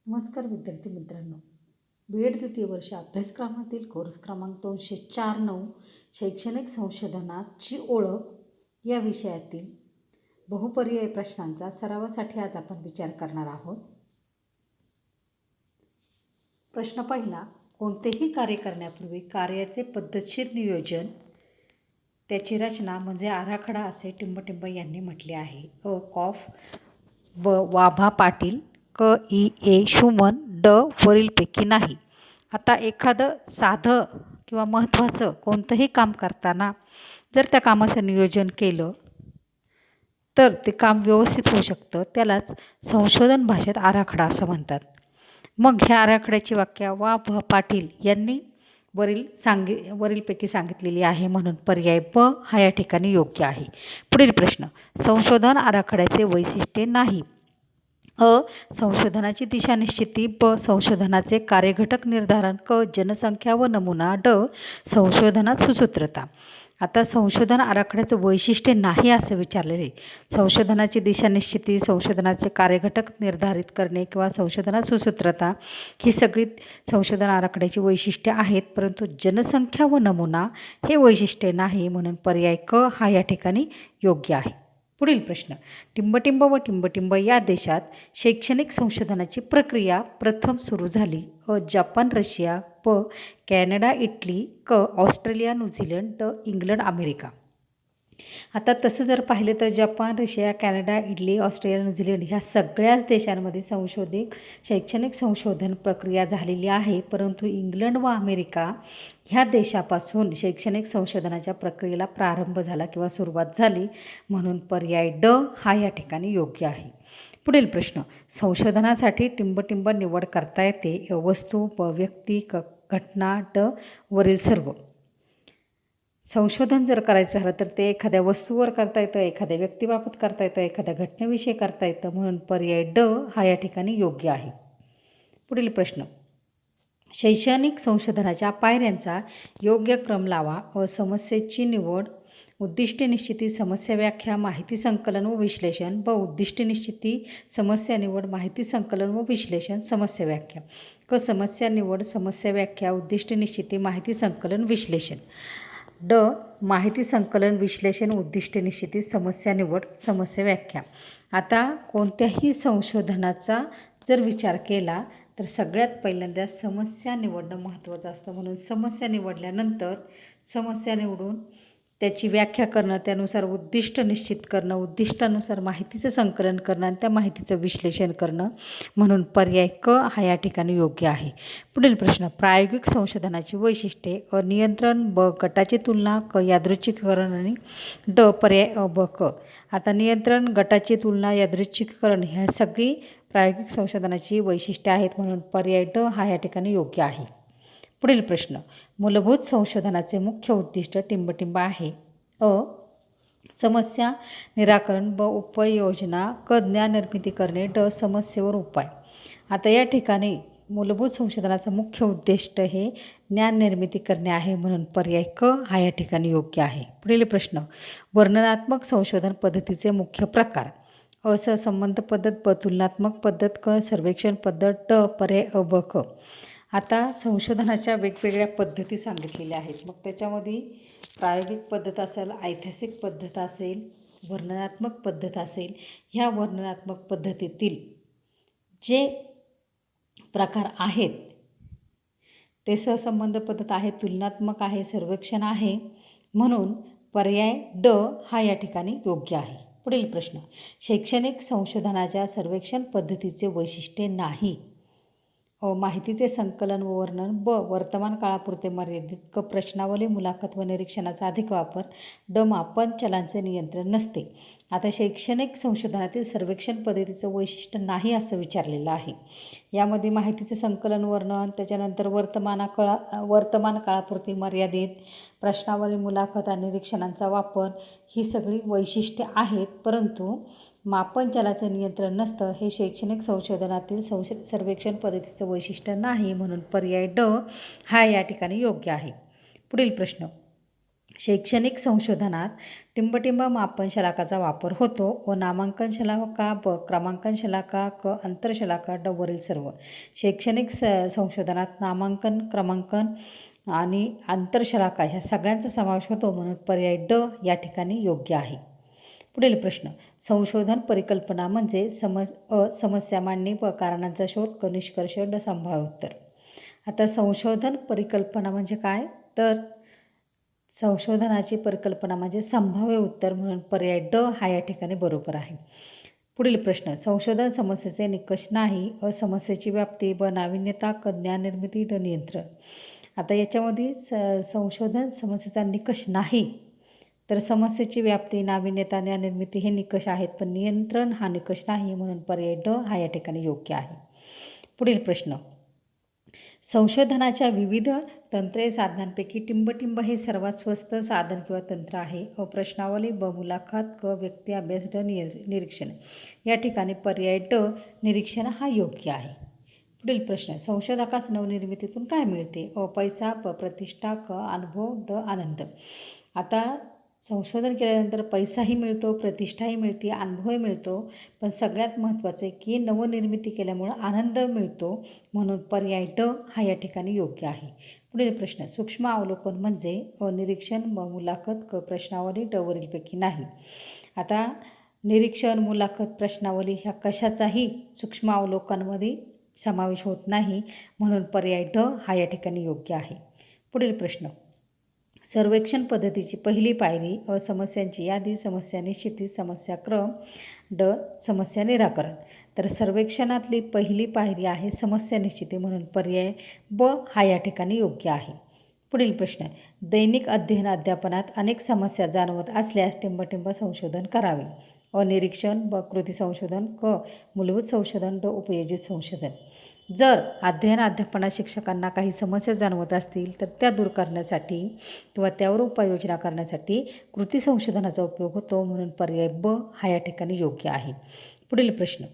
नमस्कार विद्यार्थी मित्रांनो, B.एड द्वितीय वर्ष अभ्यासक्रमातील कोर्स क्रमांक 204-9 शैक्षणिक संशोधनाची ओळख या विषयातील बहुपर्यायी प्रश्नांचा सरावासाठी आज आपण विचार करणार आहोत. प्रश्न पहिला, कोणतेही कार्य करण्यापूर्वी कार्याचे पद्धतशीर नियोजन, त्याची रचना म्हणजे आराखडा असे टिंबटिंब यांनी म्हटले आहे. अ. कॉफ, ब. वाभा पाटील, क. E. शुमन, ड. वरीलपैकी नाही. आता एखादं साधं किंवा महत्त्वाचं कोणतंही काम करताना जर त्या कामाचं नियोजन केलं तर ते काम व्यवस्थित होऊ शकतं. त्यालाच संशोधन भाषेत आराखडा असं म्हणतात. मग ह्या आराखड्याची व्याख्या वा. भ. पाटील यांनी वरीलपैकी सांगितलेली आहे, म्हणून पर्याय ब हा या ठिकाणी योग्य आहे. पुढील प्रश्न, संशोधन आराखड्याचे वैशिष्ट्ये नाही. अ. संशोधनाची दिशानिश्चिती, ब. संशोधनाचे कार्यघटक निर्धारण, क. जनसंख्या व नमुना, ड. संशोधनात सुसूत्रता. आता संशोधन आराखड्याचं वैशिष्ट्य नाही असं विचारलेले. संशोधनाची दिशानिश्चिती, संशोधनाचे कार्यघटक निर्धारित करणे किंवा संशोधनात सुसूत्रता ही सगळी संशोधन आराखड्याची वैशिष्ट्ये आहेत, परंतु जनसंख्या व नमुना हे वैशिष्ट्य नाही, म्हणून पर्याय क हा या ठिकाणी योग्य आहे. पुढील प्रश्न, टिंबटिंब व टिंबटिंब या देशात शैक्षणिक संशोधनाची प्रक्रिया प्रथम सुरू झाली. अ. जपान, रशिया, ब. कॅनडा, इटली, क. ऑस्ट्रेलिया, न्यूझीलंड, ड. England, America. आता तसं जर पाहिलं तर Japan, Russia, Canada, Italy, Australia, New Zealand ह्या सगळ्याच देशांमध्ये शैक्षणिक संशोधन प्रक्रिया झालेली आहे, परंतु इंग्लंड व अमेरिका ह्या देशापासून शैक्षणिक संशोधनाच्या प्रक्रियेला प्रारंभ झाला किंवा सुरुवात झाली, म्हणून पर्याय ड हा या ठिकाणी योग्य आहे. पुढील प्रश्न, संशोधनासाठी टिंबटिंब निवड करता येते. वस्तू, ब. व्यक्ती, घटना, ड. वरील सर्व. संशोधन जर करायचं झालं तर ते एखाद्या वस्तूवर करता येतं, एखाद्या व्यक्तीबाबत करता येतं, एखाद्या घटनेविषयी करता येतं, म्हणून पर्याय ड हा या ठिकाणी योग्य आहे. पुढील प्रश्न, शैक्षणिक संशोधनाच्या पायऱ्यांचा योग्य क्रम लावा. व. समस्येची निवड, उद्दिष्ट निश्चिती, समस्या व्याख्या, माहिती संकलन व विश्लेषण, ब. उद्दिष्ट निश्चिती, समस्या निवड, माहिती संकलन व विश्लेषण, समस्या व्याख्या, क. समस्या निवड, समस्या व्याख्या, उद्दिष्ट निश्चिती, माहिती संकलन, विश्लेषण, ड. माहिती संकलन, विश्लेषण, उद्दिष्ट निश्चिती, समस्या निवड, समस्या व्याख्या. आता कोणत्याही संशोधनाचा जर विचार केला तर सगळ्यात पहिल्यांदा समस्या निवडणं महत्त्वाचं असतं, म्हणून समस्या निवडल्यानंतर समस्या निवडून त्याची व्याख्या करणं, त्यानुसार उद्दिष्ट निश्चित करणं, उद्दिष्टानुसार माहितीचं संकलन करणं आणि त्या माहितीचं विश्लेषण करणं, म्हणून पर्याय क हा या ठिकाणी योग्य आहे. पुढील प्रश्न, प्रायोगिक संशोधनाची वैशिष्ट्ये. अ. नियंत्रण, ब. गटाची तुलना, क. यादृच्छिकीकरण आणि ड. पर्याय अ, ब, क. आता नियंत्रण, गटाची तुलना, यादृच्छिकीकरण ह्या सगळी प्रायोगिक संशोधनाची वैशिष्ट्ये आहेत, म्हणून पर्याय ड हा या ठिकाणी योग्य आहे. पुढील प्रश्न, मूलभूत संशोधनाचे मुख्य उद्दिष्ट टिंबटिंब आहे. अ. समस्या निराकरण, ब. उपाययोजना, क. ज्ञान निर्मिती करणे, ड. समस्येवर उपाय. आता या ठिकाणी मूलभूत संशोधनाचं मुख्य उद्दिष्ट हे ज्ञान निर्मिती करणे आहे, म्हणून पर्याय क हा या ठिकाणी योग्य आहे. पुढील प्रश्न, वर्णनात्मक संशोधन पद्धतीचे मुख्य प्रकार. अ. सहसंबंध पद्धत, ब. तुलनात्मक पद्धत, क. सर्वेक्षण पद्धत, ड. पर्याय अ, ब, क. आता संशोधनाच्या वेगवेगळ्या पद्धती सांगितलेल्या आहेत. मग त्याच्यामध्ये प्रायोगिक पद्धत असेल, ऐतिहासिक पद्धत असेल, वर्णनात्मक पद्धत असेल. ह्या वर्णनात्मक पद्धतीतील जे प्रकार आहेत ते सहसंबंध पद्धत आहे, तुलनात्मक आहे, सर्वेक्षण आहे, म्हणून पर्याय ड हा या ठिकाणी योग्य आहे. पुढील प्रश्न, शैक्षणिक संशोधनाच्या सर्वेक्षण पद्धतीचे वैशिष्ट्य नाही. अ. माहितीचे संकलन व वर्णन, ब. वर्तमान काळापुरते मर्यादित, क. प्रश्नावली, मुलाखत व निरीक्षणाचा अधिक वापर, ड. मापन चलांचे नियंत्रण नसते. आता शैक्षणिक संशोधनातील सर्वेक्षण पद्धतीचं वैशिष्ट्य नाही असं विचारलेलं आहे. यामध्ये माहितीचे संकलन, वर्णन, त्याच्यानंतर वर्तमान काळापुरते मर्यादित, प्रश्नावली, मुलाखत आणि निरीक्षणांचा वापर ही सगळी वैशिष्ट्ये आहेत, परंतु मापन चलाचं नियंत्रण नसतं हे शैक्षणिक संशोधनातील सर्वेक्षण पद्धतीचं वैशिष्ट्य नाही, म्हणून पर्याय ड हा या ठिकाणी योग्य आहे. पुढील प्रश्न, शैक्षणिक संशोधनात टिंबटिंब मापन शलाकाचा वापर होतो व नामांकन शलाका ब क्रमांकन शलाका क अंतरशलाका ड वरील सर्व. शैक्षणिक संशोधनात नामांकन क्रमांकन आणि आंतरशलाका ह्या सगळ्यांचा समावेश होतो म्हणून पर्याय ड या ठिकाणी योग्य आहे. पुढील प्रश्न. संशोधन परिकल्पना म्हणजे समस्या मांडणी व कारणांचा शोध क निष्कर्ष ड संभाव्य उत्तर. आता संशोधन परिकल्पना म्हणजे काय तर संशोधनाची परिकल्पना म्हणजे संभाव्य उत्तर म्हणून पर्याय ड हा या ठिकाणी बरोबर आहे. पुढील प्रश्न. संशोधन समस्येचे निकष नाही समस्येची व्याप्ती व नाविन्यता क ज्ञान निर्मिती ड नियंत्रण. आता याच्यामध्ये संशोधन समस्येचा निकष नाही तर समस्येची व्याप्ती नाविन्यता ज्ञान निर्मिती हे निकष आहेत पण नियंत्रण हा निकष नाही म्हणून पर्याय ड हा या ठिकाणी योग्य आहे. पुढील प्रश्न. संशोधनाच्या विविध तंत्रे साधनांपैकी टिंबटिंब हे सर्वात स्वस्त साधन किंवा तंत्र आहे. प्रश्नावली ब मुलाखत क व्यक्ती अभ्यास ड निरीक्षण. या ठिकाणी पर्याय ड निरीक्षण हा योग्य आहे. पुढील प्रश्न. संशोधकास नवनिर्मितीतून काय मिळते? पैसा, प्रतिष्ठा, अनुभव, ड आनंद. आता संशोधन केल्यानंतर पैसाही मिळतो, प्रतिष्ठाही मिळते, अनुभवही मिळतो, पण सगळ्यात महत्त्वाचे की नवनिर्मिती केल्यामुळं आनंद मिळतो म्हणून पर्याय ड हा या ठिकाणी योग्य आहे. पुढील प्रश्न. सूक्ष्म अवलोकन म्हणजे निरीक्षण, मुलाखत, प्रश्नावली ड वरीलपैकी नाही. आता निरीक्षण, मुलाखत, प्रश्नावली ह्या कशाचाही सूक्ष्म अवलोकनामध्ये समावेश होत नाही म्हणून पर्याय ड हा या ठिकाणी योग्य आहे. पुढील प्रश्न. सर्वेक्षण पद्धतीची पहिली पायरी समस्यांची यादी, समस्या निश्चिती, समस्या क्रम, ड समस्या निराकरण. तर सर्वेक्षणातली पहिली पायरी आहे समस्या निश्चिती म्हणून पर्याय ब हा या ठिकाणी योग्य आहे. पुढील प्रश्न. दैनिक अध्ययन अध्यापनात अनेक समस्या जाणवत असल्यास टिंबटिंब संशोधन करावे. निरीक्षण, ब कृती संशोधन, क मूलभूत संशोधन, ड उपयोजित संशोधन. जर अध्ययन अध्यापनात शिक्षकांना काही समस्या जाणवत असतील तर त्या दूर करण्यासाठी किंवा त्यावर उपाययोजना करण्यासाठी कृती संशोधनाचा उपयोग होतो म्हणून पर्याय ब हा या ठिकाणी योग्य आहे. पुढील प्रश्न.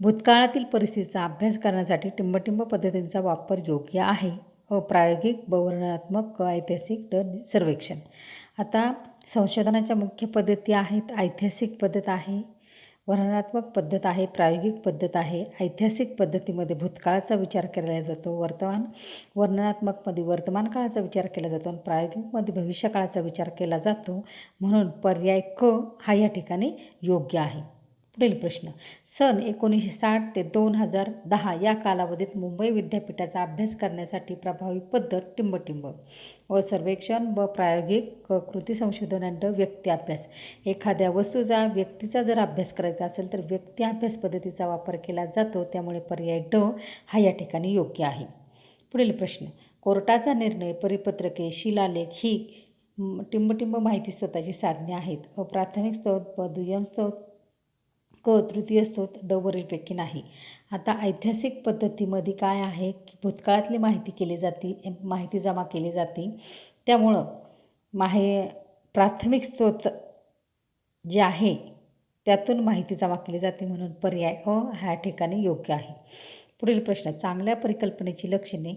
भूतकाळातील परिस्थितीचा अभ्यास करण्यासाठी टिंबटिंब पद्धतींचा वापर योग्य आहे. प्रायोगिक, ब वर्णनात्मक, ऐतिहासिक, ड सर्वेक्षण. आता संशोधनाच्या मुख्य पद्धती आहेत. ऐतिहासिक पद्धत आहे, वर्णनात्मक पद्धत आहे, प्रायोगिक पद्धत आहे. ऐतिहासिक पद्धतीमध्ये भूतकाळाचा विचार केला जातो, वर्णनात्मकमध्ये वर्तमान काळाचा विचार केला जातो आणि प्रायोगिकमध्ये भविष्यकाळाचा विचार केला जातो म्हणून पर्याय क हा या ठिकाणी योग्य आहे. पुढील प्रश्न. सन 1960 ते 2010 या कालावधीत मुंबई विद्यापीठाचा अभ्यास करण्यासाठी प्रभावी पद्धत टिंबटिंब. सर्वेक्षण, ब प्रायोगिक, क कृती संशोधन आणि ड व्यक्ती अभ्यास. एखाद्या वस्तूचा व्यक्तीचा जर अभ्यास करायचा असेल तर व्यक्ती अभ्यास पद्धतीचा वापर केला जातो त्यामुळे पर्याय ड हा या ठिकाणी योग्य आहे. पुढील प्रश्न. कोर्टाचा निर्णय, परिपत्रके, शिलालेख ही टिंबटिंब माहिती स्त्रोताची साधने आहेत. प्राथमिक स्त्रोत, ब दुय्यम स्त्रोत, क तृतीय स्त्रोत, ड वरीलपैकी नाही. आता ऐतिहासिक पद्धतीमध्ये काय आहे की भूतकाळातली माहिती केली जाते, माहिती जमा केली जाते त्यामुळं प्राथमिक स्त्रोत जे आहे त्यातून माहिती जमा केली जाते म्हणून पर्याय अ ह्या ठिकाणी योग्य आहे. पुढील प्रश्न. चांगल्या परिकल्पनेची लक्षणे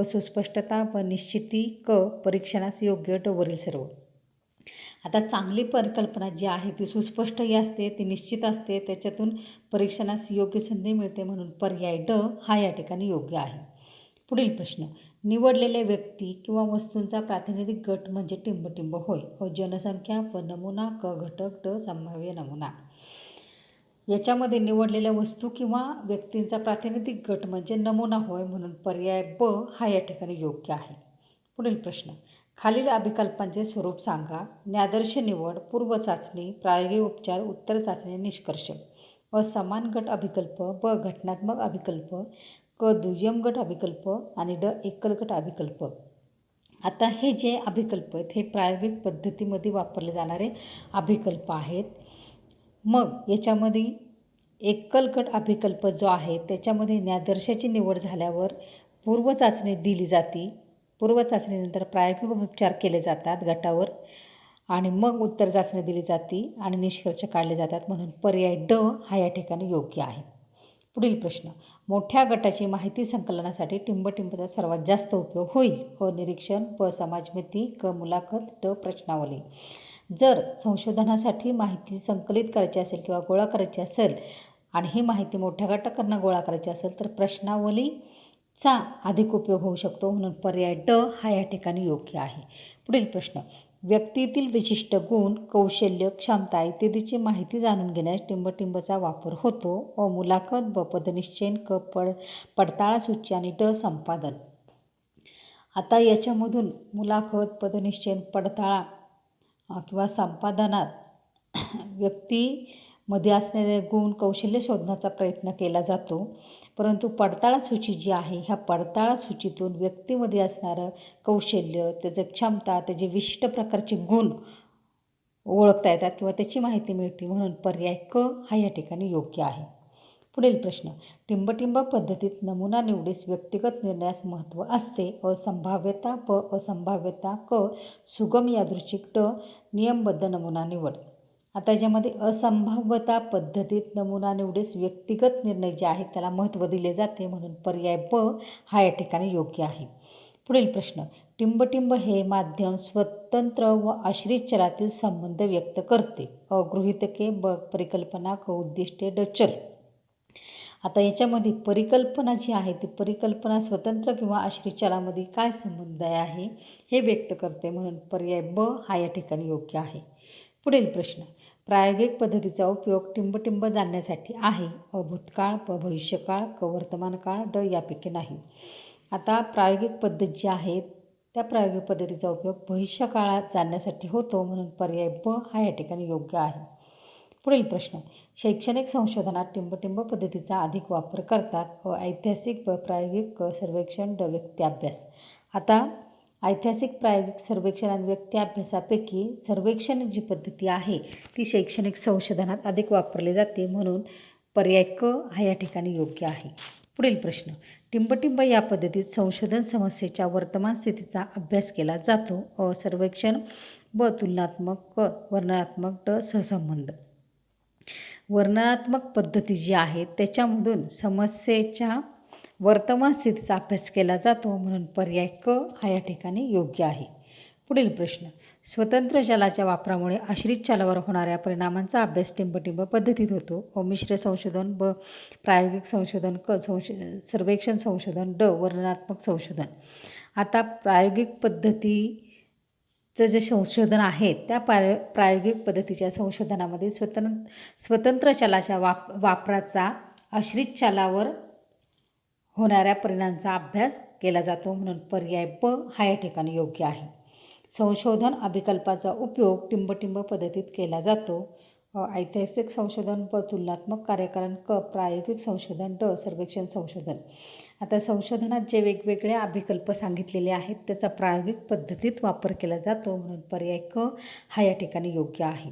सुस्पष्टता, व निश्चिती, क परीक्षणास योग्य, ड वरील सर्व. आता चांगली परिकल्पना जी आहे ती सुस्पष्टही असते, ती निश्चित असते, त्याच्यातून परीक्षणास योग्य संधी मिळते म्हणून पर्याय ड हा या ठिकाणी योग्य आहे. पुढील प्रश्न. निवडलेल्या व्यक्ती किंवा वस्तूंचा प्रातिनिधिक गट म्हणजे टिंबटिंब होय. जनसंख्या, प नमुना, क घटक, ड संभाव्य नमुना. याच्यामध्ये निवडलेल्या वस्तू किंवा व्यक्तींचा प्रातिनिधिक गट म्हणजे नमुना होय म्हणून पर्याय ब हा या ठिकाणी योग्य आहे. पुढील प्रश्न. खालील अभिकल्पांचे स्वरूप सांगा. ज्ञादर्श निवड, पूर्व चाचणी, प्रायोगिक उपचार, उत्तर चाचणी, निष्कर्ष. समान गट अभिकल्प, ब घटनात्मक अभिकल्प, क दुय्यम गट अभिकल्प आणि ड एकल गट अभिकल्प. आता हे जे अभिकल्प आहेत हे प्रायोगिक पद्धतीमध्ये वापरले जाणारे अभिकल्प आहेत. मग याच्यामध्ये एकल गट अभिकल्प जो आहे त्याच्यामध्ये ज्ञादर्शाची निवड झाल्यावर पूर्व चाचणी दिली जाते. पूर्व चाचणीनंतर प्रायोगिक उपचार केले जातात गटावर आणि मग उत्तर चाचणी दिली जाते आणि निष्कर्ष काढले जातात म्हणून पर्याय ड हा या ठिकाणी योग्य आहे. पुढील प्रश्न, मोठ्या गटाची माहिती संकलनासाठी टिंबटिंबचा सर्वात जास्त उपयोग होईल? अ. निरीक्षण, प. समाजमिती, क. मुलाखत, ड. प्रश्नावली. जर संशोधनासाठी माहिती संकलित करायची असेल किंवा गोळा करायची असेल आणि ही माहिती मोठ्या गटाकडनं गोळा करायची असेल तर प्रश्नावलीचा अधिक उपयोग होऊ शकतो, म्हणून पर्याय ड हा या ठिकाणी योग्य आहे. पुढील प्रश्न, व्यक्तीतील विशिष्ट गुण, कौशल्य, क्षमता इत्यादीची माहिती जाणून घेण्यास टिंबटिंबचा वापर होतो. अ. मुलाखत, ब. पदनिश्चयन, क. पडताळासूची आणि ड. संपादन. आता याच्यामधून मुलाखत, पदनिश्चयन, पडताळा किंवा संपादनात व्यक्तीमध्ये असणारे गुण, कौशल्य शोधण्याचा प्रयत्न केला जातो. परंतु पडताळासूची जी आहे ह्या पडताळासूचीतून व्यक्तीमध्ये असणारं कौशल्य, त्याचं क्षमता, त्याचे विशिष्ट प्रकारचे गुण ओळखता येतात किंवा त्याची माहिती मिळते, म्हणून पर्याय क हा या ठिकाणी योग्य आहे. पुढील प्रश्न, टिंबटिंब पद्धतीत नमुना निवडीस व्यक्तिगत निर्णयास महत्त्व असते. अ. संभाव्यता, प. असंभाव्यता, क. सुगम यादृच्छिक, ड. नियमबद्ध नमुना निवड. आता याच्यामध्ये असंभाव्यता पद्धतीत नमुना निवडीस व्यक्तिगत निर्णय जे आहेत त्याला महत्त्व दिले जाते, म्हणून पर्याय ब हा या ठिकाणी योग्य आहे. पुढील प्रश्न, टिंबटिंब हे माध्यम स्वतंत्र व आश्रित चलातील संबंध व्यक्त करते. अ. गृहीतके, ब. परिकल्पना, क. उद्दिष्टे, ड. चल. आता याच्यामध्ये परिकल्पना जी आहे ती परिकल्पना स्वतंत्र किंवा आश्रित चलामध्ये काय संबंध आहे हे व्यक्त करते, म्हणून पर्याय ब हा या ठिकाणी योग्य आहे. पुढील प्रश्न, प्रायोगिक पद्धतीचा उपयोग टिंबटिंब जाणण्यासाठी आहे. अ. भूतकाळ, प. भविष्यकाळ, क. वर्तमान काळ, ड. यापैकी नाही. आता प्रायोगिक पद्धत जी आहे त्या प्रायोगिक पद्धतीचा उपयोग भविष्यकाळात जाणण्यासाठी होतो, म्हणून पर्याय ब हा या ठिकाणी योग्य आहे. पुढील प्रश्न, शैक्षणिक संशोधनात टिंबटिंब पद्धतीचा अधिक वापर करतात. अ. ऐतिहासिक, ब. प्रायोगिक, क. सर्वेक्षण, ड. व्यक्ती अभ्यास. आता ऐतिहासिक, प्रायोगिक, सर्वेक्षण आणि व्यक्ती अभ्यासापैकी सर्वेक्षण जी पद्धती आहे ती शैक्षणिक संशोधनात अधिक वापरली जाते, म्हणून पर्याय क हा या ठिकाणी योग्य आहे. पुढील प्रश्न, टिंबटिंब या पद्धतीत संशोधन समस्येच्या वर्तमान स्थितीचा अभ्यास केला जातो. अ. सर्वेक्षण, ब. तुलनात्मक, क. वर्णनात्मक, ड. सहसंबंध. वर्णनात्मक पद्धती जी आहे त्याच्यामधून समस्येच्या वर्तमान स्थितीचा अभ्यास केला जातो, म्हणून पर्याय क हा या ठिकाणी योग्य आहे. पुढील प्रश्न, स्वतंत्र चलाच्या वापरामुळे आश्रित चलावर होणाऱ्या परिणामांचा अभ्यास टिंबटिंब पद्धतीत होतो. अ. मिश्र संशोधन, ब. प्रायोगिक संशोधन, क. सर्वेक्षण संशोधन, ड. वर्णनात्मक संशोधन. आता प्रायोगिक पद्धतीचं जे संशोधन आहे त्या प्रायोगिक पद्धतीच्या संशोधनामध्ये स्वतंत्र चलाच्या वापराचा आश्रित चलावर होणाऱ्या परिणामांचा अभ्यास केला जातो, म्हणून पर्याय ब हा या ठिकाणी योग्य आहे. संशोधन अभिकल्पाचा उपयोग टिंबटिंब पद्धतीत केला जातो. ऐतिहासिक संशोधन, ब. तुलनात्मक कार्यकारण, क. प्रायोगिक संशोधन, ड. सर्वेक्षण संशोधन. आता संशोधनात जे वेगवेगळे अभिकल्प सांगितलेले आहेत त्याचा प्रायोगिक पद्धतीत वापर केला जातो, म्हणून पर्याय क हा या ठिकाणी योग्य आहे.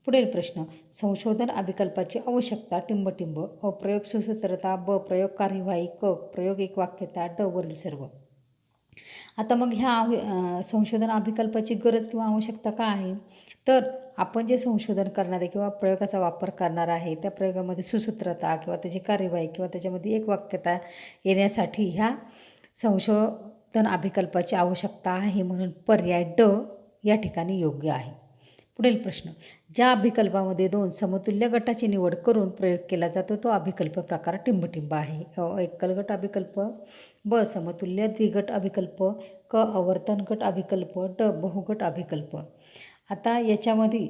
पुढील प्रश्न, संशोधन अभिकल्पाची आवश्यकता टिंबटिंब. अ. प्रयोग सुसूत्रता, ब. प्रयोग कार्यवाही, क. प्रयोग एकवाक्यता, ड. वरील सर्व. आता मग ह्या संशोधन अभिकल्पाची गरज किंवा आवश्यकता काय आहे, तर आपण जे संशोधन करणार आहे किंवा प्रयोगाचा वापर करणार आहे त्या प्रयोगामध्ये सुसूत्रता किंवा त्याची कार्यवाही किंवा त्याच्यामध्ये एकवाक्यता येण्यासाठी ह्या संशोधन अभिकल्पाची आवश्यकता आहे, म्हणून पर्याय ड या ठिकाणी योग्य आहे. पुढील प्रश्न, ज्या अभिकल्पामध्ये 2 समतुल्य गटाची निवड करून प्रयोग केला जातो तो अभिकल्प प्रकार टिंबटिंब आहे. अ. एकल गट अभिकल्प, ब. समतुल्य द्विगट अभिकल्प, क. आवर्तन गट अभिकल्प, ड. बहुगट अभिकल्प. आता याच्यामध्ये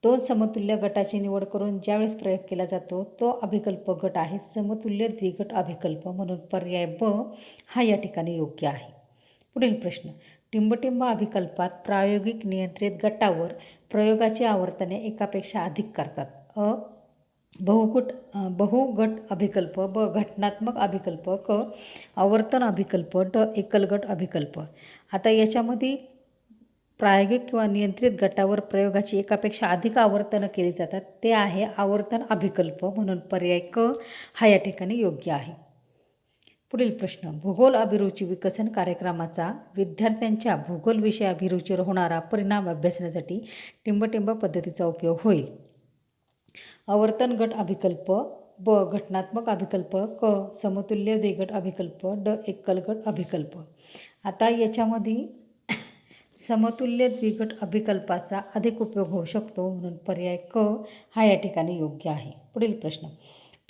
2 समतुल्य गटाची निवड करून ज्यावेळेस प्रयोग केला जातो तो अभिकल्प गट आहे समतुल्य द्विगट अभिकल्प, म्हणून पर्याय ब हा या ठिकाणी योग्य आहे. पुढील प्रश्न, टिंबटिंब अभिकल्पात प्रायोगिक नियंत्रित गटावर प्रयोगाची आवर्तने एकापेक्षा अधिक करतात. अ. बहुगट अभिकल्प, ब. घटनात्मक अभिकल्प, क. आवर्तन अभिकल्प, ड. एकलगट अभिकल्प. आता याच्यामध्ये प्रायोगिक किंवा नियंत्रित गटावर प्रयोगाची एकापेक्षा अधिक आवर्तनं केली जातात ते आहे आवर्तन अभिकल्प, म्हणून पर्याय क हा या ठिकाणी योग्य आहे. पुढील प्रश्न, भूगोल अभिरुची विकसन कार्यक्रमाचा विद्यार्थ्यांच्या भूगोल विषय अभिरुचीवर होणारा परिणाम अभ्यासण्यासाठी टिंबटिंब पद्धतीचा उपयोग होईल. आवर्तन गट अभिकल्प, ब घटनात्मक अभिकल्प, क समतुल्य द्विघट अभिकल्प, ड एकल गट अभिकल्प. आता याच्यामध्ये समतुल्य द्विघट अभिकल्पाचा अधिक उपयोग होऊ शकतो म्हणून पर्याय क हा या ठिकाणी योग्य आहे. पुढील प्रश्न.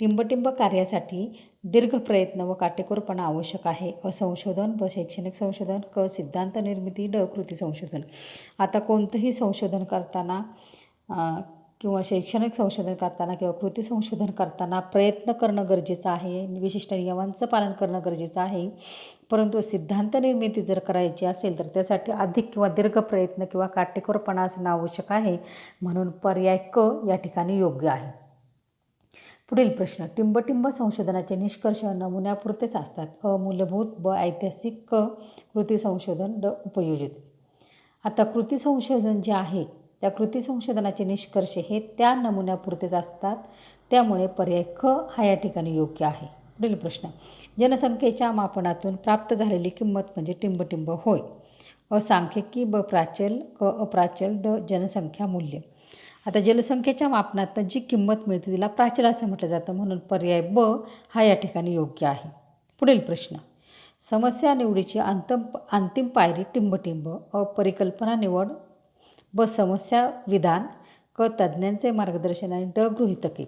टिंबटिंब कार्यासाठी दीर्घ प्रयत्न व काटेकोरपणा आवश्यक आहे. अ संशोधन, ब शैक्षणिक संशोधन, क सिद्धांत निर्मिती, ड कृती संशोधन. आता कोणतंही संशोधन करताना किंवा शैक्षणिक संशोधन करताना किंवा कृती संशोधन करताना प्रयत्न करणं गरजेचं आहे, विशिष्ट नियमांचं पालन करणं गरजेचं आहे. परंतु सिद्धांत निर्मिती जर करायची असेल तर त्यासाठी अधिक किंवा दीर्घ प्रयत्न किंवा काटेकोरपणा असणं आवश्यक आहे म्हणून पर्याय क या ठिकाणी योग्य आहे. पुढील प्रश्न. टिंबटिंब संशोधनाचे निष्कर्ष नमुन्यापुरतेच असतात. अ मूलभूत, ब ऐतिहासिक, क कृती संशोधन, ड उपयोजित. आता कृती संशोधन जे आहे त्या कृती संशोधनाचे निष्कर्ष हे त्या नमुन्यापुरतेच असतात, त्यामुळे पर्याय ख हा या ठिकाणी योग्य आहे. पुढील प्रश्न. जनसंख्येच्या मापनातून प्राप्त झालेली किंमत म्हणजे टिंबटिंब होय. अ सांख्यिकी, ब प्राचल, क अप्राचल, ड जनसंख्या मूल्य. आता जनसंख्येच्या मापनात जी किंमत मिळते तिला प्राचल असं म्हटलं जातं म्हणून पर्याय ब हा या ठिकाणी योग्य आहे. पुढील प्रश्न. समस्या निवडीची अंतिम पायरी टिंबटिंब, अ परिकल्पना निवड, ब समस्या विधान, क तज्ज्ञांचे मार्गदर्शन आणि ड गृहीतके.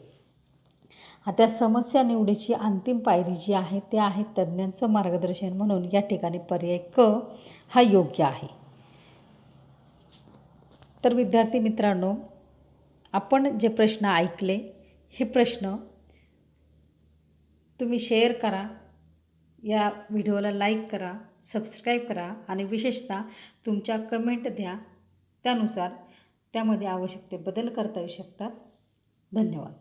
आता समस्या निवडीची अंतिम पायरी जी आहे ते आहे तज्ज्ञांचं मार्गदर्शन म्हणून या ठिकाणी पर्याय क हा योग्य आहे. तर विद्यार्थी मित्रांनो, आपण जे प्रश्न ऐकले हे प्रश्न तुम्ही शेअर करा, या व्हिडिओला लाईक करा, सबस्क्राईब करा आणि विशेषतः तुमच्या कमेंट द्या. त्यानुसार त्यामध्ये आवश्यक ते बदल करता येऊ शकतात. धन्यवाद.